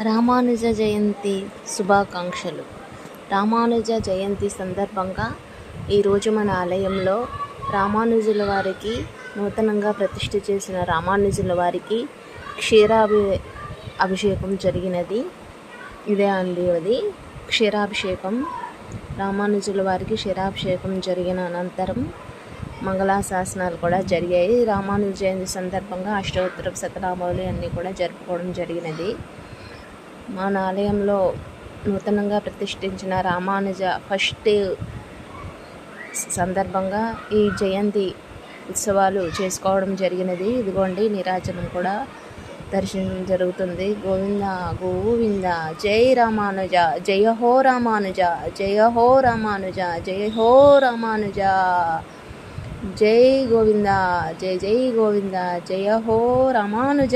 రామానుజ జయంతి శుభాకాంక్షలు. రామానుజ జయంతి సందర్భంగా ఈరోజు మన ఆలయంలో రామానుజుల వారికి నూతనంగా ప్రతిష్ఠ చేసిన రామానుజుల వారికి అభిషేకం జరిగినది. ఇదే అండి అది క్షీరాభిషేకం. రామానుజుల వారికి క్షీరాభిషేకం జరిగిన అనంతరం మంగళాశాసనాలు కూడా జరిగాయి. రామానుజ జయంతి సందర్భంగా అష్టోత్తర శతనామావళి అన్నీ కూడా జరుపుకోవడం జరిగినది. మన ఆలయంలో నూతనంగా ప్రతిష్ఠించిన రామానుజ ఫస్ట్ సందర్భంగా ఈ జయంతి ఉత్సవాలు చేసుకోవడం జరిగినది. ఇదిగోండి నీరాజనం కూడా దర్శనం జరుగుతుంది. గోవింద గోవింద జై రామానుజ, జయ హో రామానుజ, జయ హో రామానుజ, జయ హో రామానుజ, జై గోవింద, జై జై గోవింద, జయ హో రామానుజ.